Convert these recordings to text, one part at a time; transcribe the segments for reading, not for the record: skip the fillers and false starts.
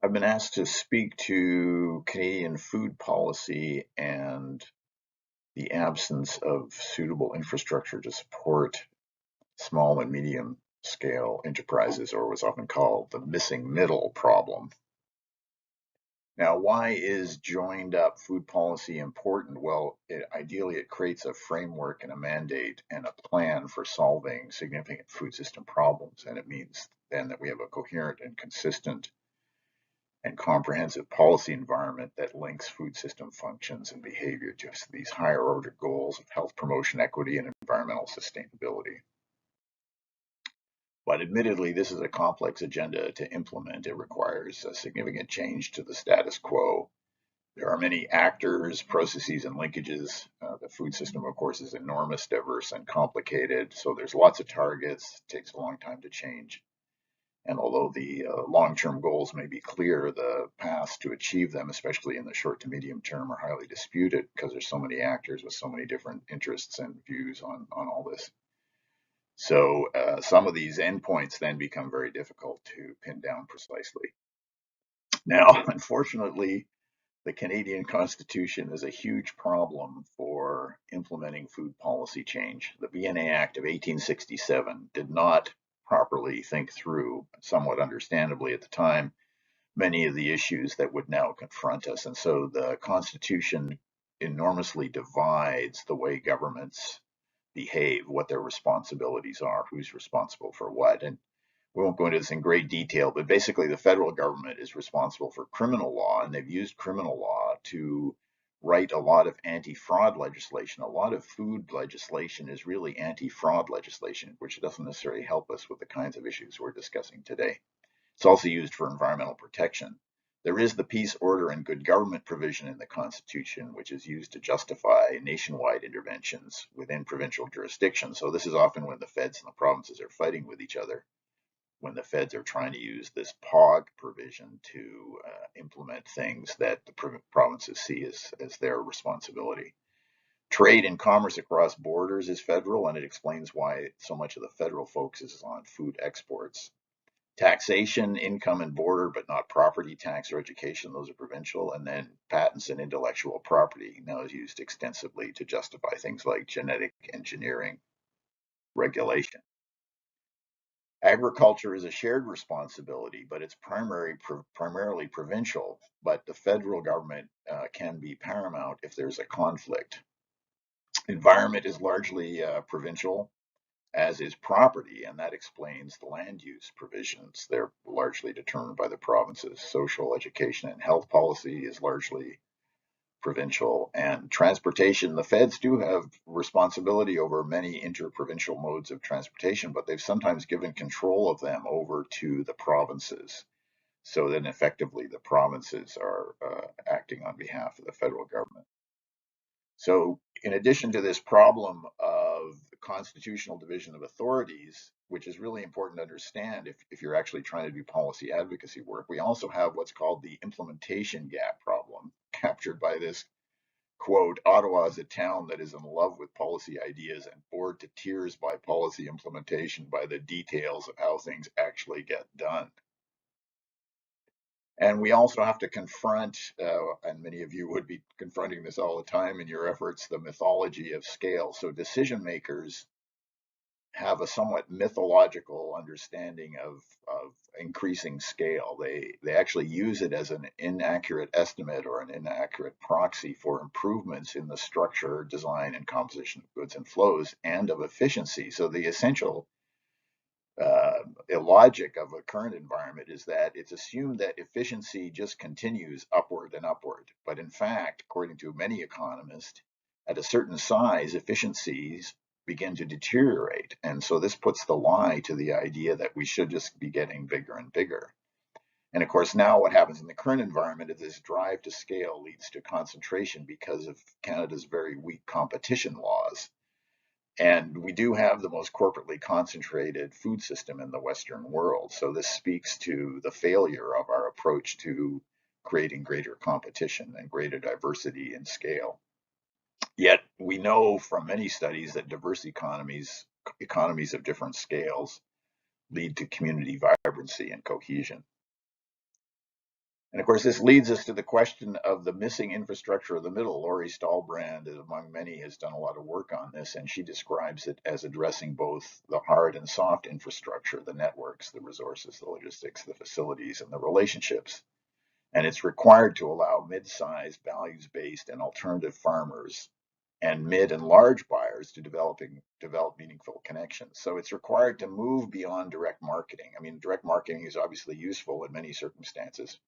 I've been asked to speak to Canadian food policy and the absence of suitable infrastructure to support small and medium scale enterprises, or what's often called the missing middle problem. Now, why is joined up food policy important? Well, ideally, it creates a framework and a mandate and a plan for solving significant food system problems. And it means then that we have a coherent and consistent and comprehensive policy environment that links food system functions and behavior to these higher order goals of health promotion, equity, and environmental sustainability. But admittedly, this is a complex agenda to implement. It requires a significant change to the status quo. There are many actors, processes, and linkages. The food system, of course, is enormous, diverse, and complicated. So there's lots of targets. It takes a long time to change. And although the long-term goals may be clear, the paths to achieve them, especially in the short to medium term, are highly disputed because there's so many actors with so many different interests and views on all this. So some of these endpoints then become very difficult to pin down precisely. Now, unfortunately, the Canadian Constitution is a huge problem for implementing food policy change. The BNA Act of 1867 did not properly think through, somewhat understandably at the time, many of the issues that would now confront us. And so the Constitution enormously divides the way governments behave, what their responsibilities are, who's responsible for what. And we won't go into this in great detail, but basically the federal government is responsible for criminal law, and they've used criminal law to write a lot of anti-fraud legislation. A lot of food legislation is really anti-fraud legislation, which doesn't necessarily help us with the kinds of issues we're discussing today. It's also used for environmental protection. There is the peace, order, and good government provision in the Constitution, which is used to justify nationwide interventions within provincial jurisdictions. So this is often when the feds and the provinces are fighting with each other, when the feds are trying to use this POG provision to implement things that the provinces see as their responsibility. Trade and commerce across borders is federal, and it explains why so much of the federal focus is on food exports. Taxation, income and border, but not property tax or education, those are provincial. And then patents and intellectual property now is used extensively to justify things like genetic engineering regulation. Agriculture is a shared responsibility, but it's primarily provincial. But the federal government can be paramount if there's a conflict. Environment is largely provincial, as is property, and that explains the land use provisions. They're largely determined by the provinces. Social, education, and health policy is largely provincial. And transportation, the feds do have responsibility over many interprovincial modes of transportation, but they've sometimes given control of them over to the provinces. So then effectively the provinces are acting on behalf of the federal government. So in addition to this problem of the constitutional division of authorities, which is really important to understand if you're actually trying to do policy advocacy work, we also have what's called the implementation gap problem, captured by this quote: Ottawa is a town that is in love with policy ideas and bored to tears by policy implementation, by the details of how things actually get done. And we also have to confront, and many of you would be confronting this all the time in your efforts, the mythology of scale. So decision makers have a somewhat mythological understanding of increasing scale. They actually use it as an inaccurate estimate or an inaccurate proxy for improvements in the structure, design, and composition of goods and flows and of efficiency. So the essential illogic of a current environment is that it's assumed that efficiency just continues upward and upward. But in fact, according to many economists, at a certain size, efficiencies begin to deteriorate. And so this puts the lie to the idea that we should just be getting bigger and bigger. And of course, now what happens in the current environment is this drive to scale leads to concentration because of Canada's very weak competition laws. And we do have the most corporately concentrated food system in the Western world. So this speaks to the failure of our approach to creating greater competition and greater diversity in scale. Yet we know from many studies that diverse economies of different scales, lead to community vibrancy and cohesion. And of course, this leads us to the question of the missing infrastructure of the middle. Laurie Stahlbrand, among many, has done a lot of work on this, and she describes it as addressing both the hard and soft infrastructure, the networks, the resources, the logistics, the facilities, and the relationships. And it's required to allow mid-sized, values-based, and alternative farmers and mid and large buyers to develop meaningful connections. So it's required to move beyond direct marketing. I mean, direct marketing is obviously useful in many circumstances,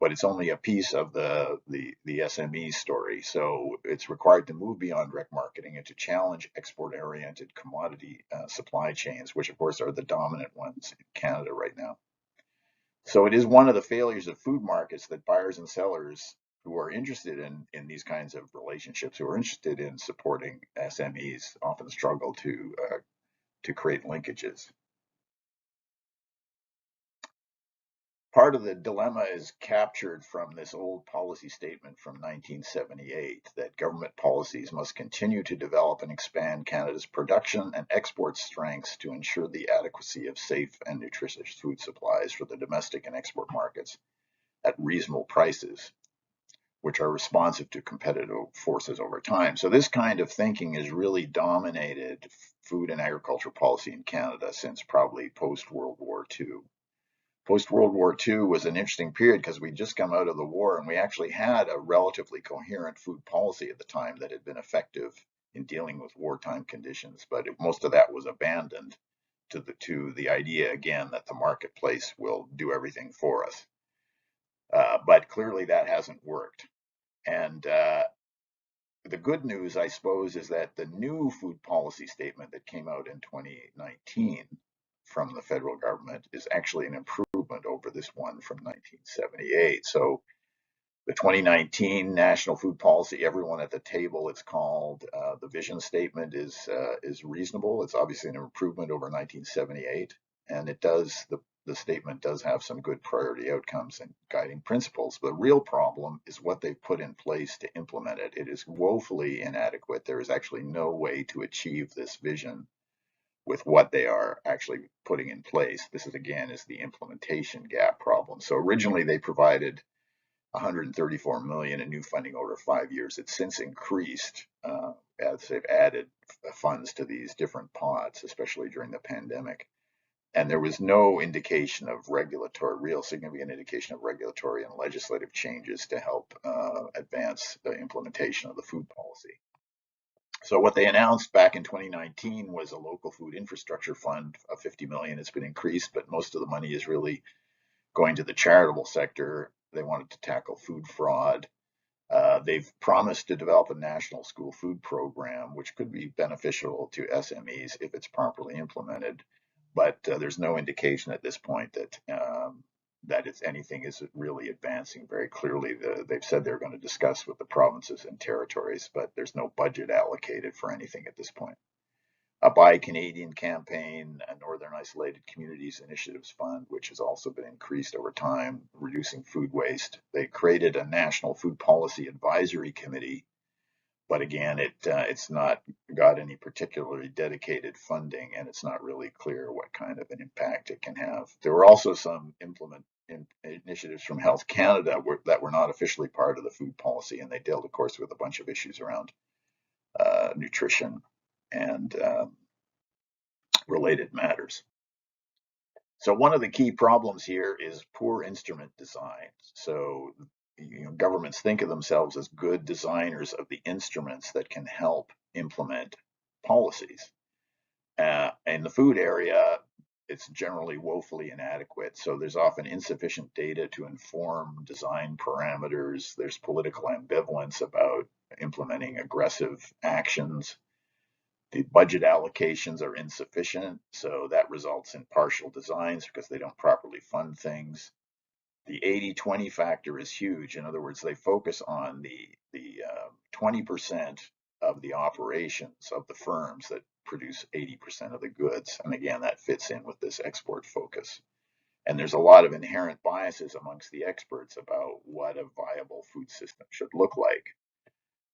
but it's only a piece of the SME story. So it's required to move beyond direct marketing and to challenge export-oriented commodity supply chains, which of course are the dominant ones in Canada right now. So it is one of the failures of food markets that buyers and sellers who are interested in these kinds of relationships, who are interested in supporting SMEs, often struggle to create linkages. Part of the dilemma is captured from this old policy statement from 1978 that government policies must continue to develop and expand Canada's production and export strengths to ensure the adequacy of safe and nutritious food supplies for the domestic and export markets at reasonable prices, which are responsive to competitive forces over time. So this kind of thinking has really dominated food and agricultural policy in Canada since probably post-World War II. Post-World War II was an interesting period because we'd just come out of the war and we actually had a relatively coherent food policy at the time that had been effective in dealing with wartime conditions, but most of that was abandoned to the idea again that the marketplace will do everything for us. But clearly that hasn't worked. And the good news, I suppose, is that the new food policy statement that came out in 2019 from the federal government is actually an improvement over this one from 1978. So the 2019 National Food Policy, everyone at the table, it's called, the vision statement is reasonable. It's obviously an improvement over 1978, and the statement does have some good priority outcomes and guiding principles. The real problem is what they've put in place to implement it. It is woefully inadequate. There is actually no way to achieve this vision with what they are actually putting in place. This is again is the implementation gap problem. So originally they provided 134 million in new funding over 5 years. It's since increased as they've added funds to these different pots, especially during the pandemic. And there was no indication of real significant indication of regulatory and legislative changes to help advance the implementation of the food policy. So what they announced back in 2019 was a local food infrastructure fund of 50 million. It's been increased, but most of the money is really going to the charitable sector. They wanted to tackle food fraud. They've promised to develop a national school food program, which could be beneficial to SMEs if it's properly implemented. But there's no indication at this point that it's anything is really advancing very clearly. They've said they're going to discuss with the provinces and territories, but there's no budget allocated for anything at this point. A Buy Canadian campaign, a Northern Isolated Communities Initiatives Fund, which has also been increased over time, reducing food waste. They created a National Food Policy Advisory Committee, but again, it's not got any particularly dedicated funding, and it's not really clear what kind of an impact it can have. There were also some initiatives from Health Canada that were not officially part of the food policy, and they dealt, of course, with a bunch of issues around nutrition and related matters. So one of the key problems here is poor instrument design. So governments think of themselves as good designers of the instruments that can help implement policies. In the food area, it's generally woefully inadequate. So there's often insufficient data to inform design parameters. There's political ambivalence about implementing aggressive actions. The budget allocations are insufficient, so that results in partial designs because they don't properly fund things. The 80-20 factor is huge. In other words, they focus on the 20% of the operations of the firms that produce 80% of the goods. And again, that fits in with this export focus. And there's a lot of inherent biases amongst the experts about what a viable food system should look like.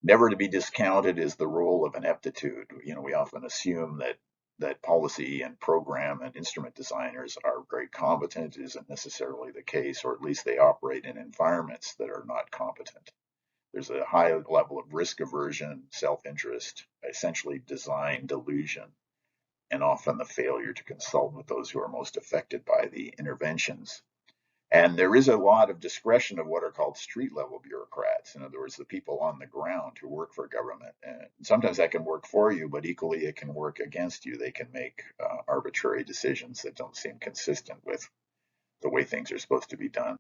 Never to be discounted is the role of ineptitude. We often assume that that policy and program and instrument designers are very competent isn't necessarily the case, or at least they operate in environments that are not competent. There's a high level of risk aversion, self-interest, essentially design delusion, and often the failure to consult with those who are most affected by the interventions. And there is a lot of discretion of what are called street level bureaucrats. In other words, the people on the ground who work for government. And sometimes that can work for you, but equally it can work against you. They can make arbitrary decisions that don't seem consistent with the way things are supposed to be done.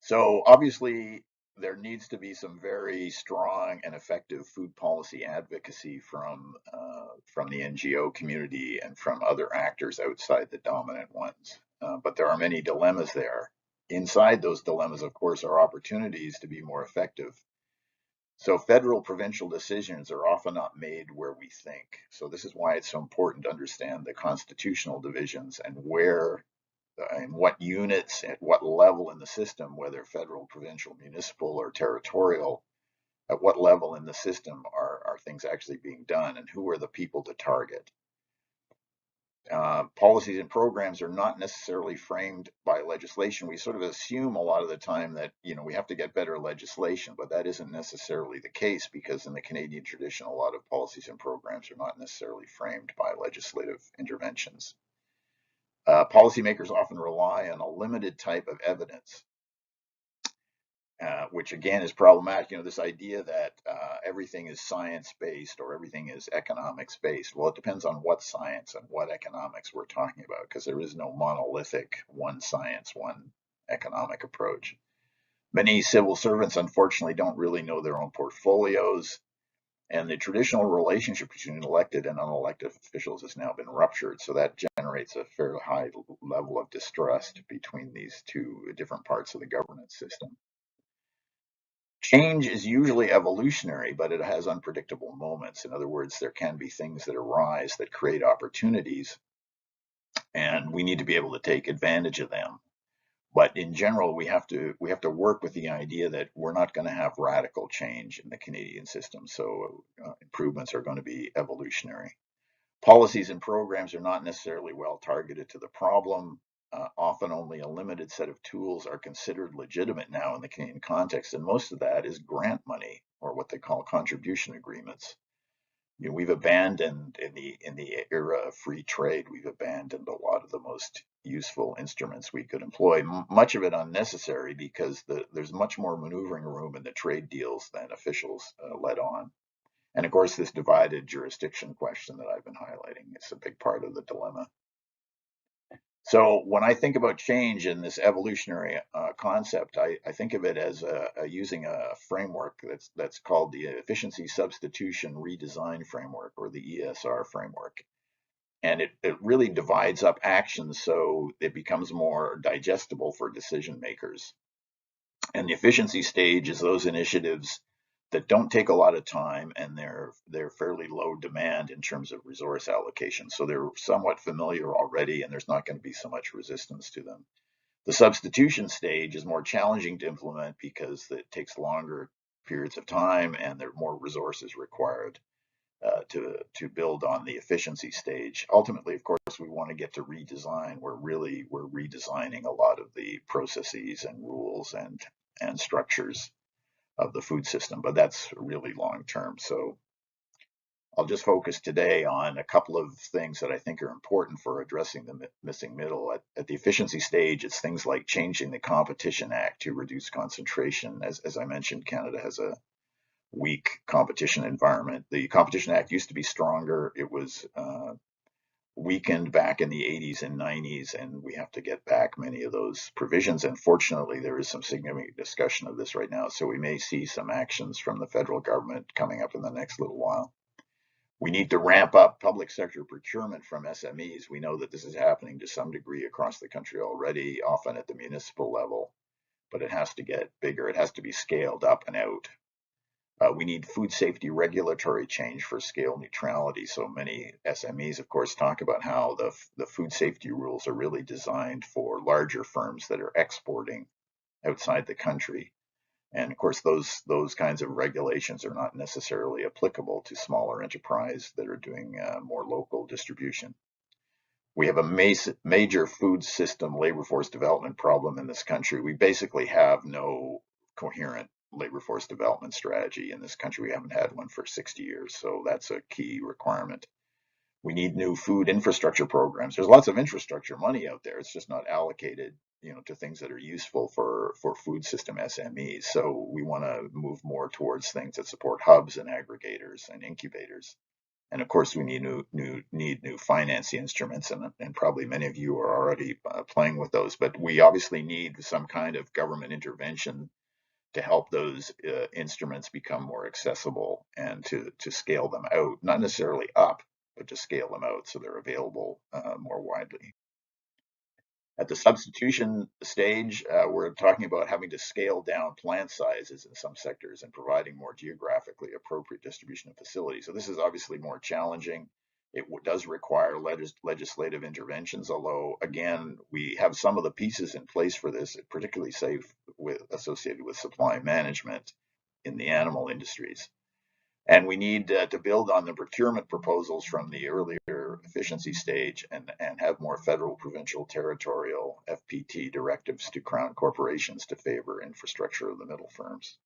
So obviously, there needs to be some very strong and effective food policy advocacy from the NGO community and from other actors outside the dominant ones. But there are many dilemmas there. Inside those dilemmas, of course, are opportunities to be more effective. So federal provincial decisions are often not made where we think. So this is why it's so important to understand the constitutional divisions and where in what units, at what level in the system, whether federal, provincial, municipal, or territorial, at what level in the system are things actually being done, and who are the people to target. Policies and programs are not necessarily framed by legislation. We sort of assume a lot of the time that we have to get better legislation, but that isn't necessarily the case, because in the Canadian tradition, a lot of policies and programs are not necessarily framed by legislative interventions. Policymakers often rely on a limited type of evidence, which again is problematic. This idea that everything is science-based or everything is economics-based. Well, it depends on what science and what economics we're talking about, because there is no monolithic one science, one economic approach. Many civil servants, unfortunately, don't really know their own portfolios. And the traditional relationship between elected and unelected officials has now been ruptured. So that generates a fairly high level of distrust between these two different parts of the governance system. Change is usually evolutionary, but it has unpredictable moments. In other words, there can be things that arise that create opportunities, and we need to be able to take advantage of them. But in general, we have to work with the idea that we're not going to have radical change in the Canadian system. So improvements are going to be evolutionary. Policies and programs are not necessarily well targeted to the problem. Often only a limited set of tools are considered legitimate now in the Canadian context, and most of that is grant money, or what they call contribution agreements. We've abandoned, in the era of free trade, we've abandoned a lot of the most useful instruments we could employ, much of it unnecessary, because there's much more maneuvering room in the trade deals than officials let on. And of course, this divided jurisdiction question that I've been highlighting is a big part of the dilemma. So when I think about change in this evolutionary concept, I think of it as using a framework that's called the Efficiency Substitution Redesign Framework, or the ESR framework. And it really divides up actions so it becomes more digestible for decision makers. And the efficiency stage is those initiatives that don't take a lot of time, and they're fairly low demand in terms of resource allocation. So they're somewhat familiar already, and there's not going to be so much resistance to them. The substitution stage is more challenging to implement because it takes longer periods of time and there are more resources required to build on the efficiency stage. Ultimately, of course, we want to get to redesign. We're redesigning a lot of the processes and rules and structures of the food system, but that's really long term. So I'll just focus today on a couple of things that I think are important for addressing the missing middle. At the efficiency stage, it's things like changing the Competition Act to reduce concentration. As I mentioned, Canada has a weak competition environment. The Competition Act used to be stronger. It was weakened back in the 80s and 90s, and we have to get back many of those provisions. And fortunately, there is some significant discussion of this right now, so we may see some actions from the federal government coming up in the next little while. We need to ramp up public sector procurement from SMEs. We know that this is happening to some degree across the country already, often at the municipal level, but it has to get bigger. It has to be scaled up and out. We need food safety regulatory change for scale neutrality. So many SMEs, of course, talk about how the food safety rules are really designed for larger firms that are exporting outside the country. And of course, those kinds of regulations are not necessarily applicable to smaller enterprise that are doing more local distribution. We have a major food system labor force development problem in this country. We basically have no coherent labor force development strategy in this country. We haven't had one for 60 years, so that's a key requirement. We need new food infrastructure programs. There's lots of infrastructure money out there. It's just not allocated, to things that are useful for food system SMEs. So we want to move more towards things that support hubs and aggregators and incubators. And of course, we need new finance instruments, and probably many of you are already playing with those. But we obviously need some kind of government intervention to help those instruments become more accessible and to scale them out, not necessarily up, but to scale them out so they're available more widely. At the substitution stage, we're talking about having to scale down plant sizes in some sectors and providing more geographically appropriate distribution of facilities. So this is obviously more challenging. It does require legislative interventions, although again, we have some of the pieces in place for this, particularly safe associated with supply management in the animal industries. And we need to build on the procurement proposals from the earlier efficiency stage and have more federal, provincial, territorial FPT directives to crown corporations to favor infrastructure of the middle firms.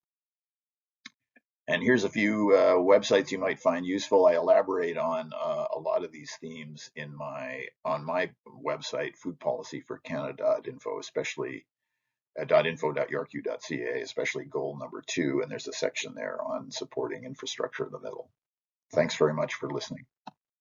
And here's a few websites you might find useful. I elaborate on a lot of these themes on my website, foodpolicyforcanada.info, especially .info.yorku.ca, especially goal number 2, and there's a section there on supporting infrastructure in the middle. Thanks very much for listening.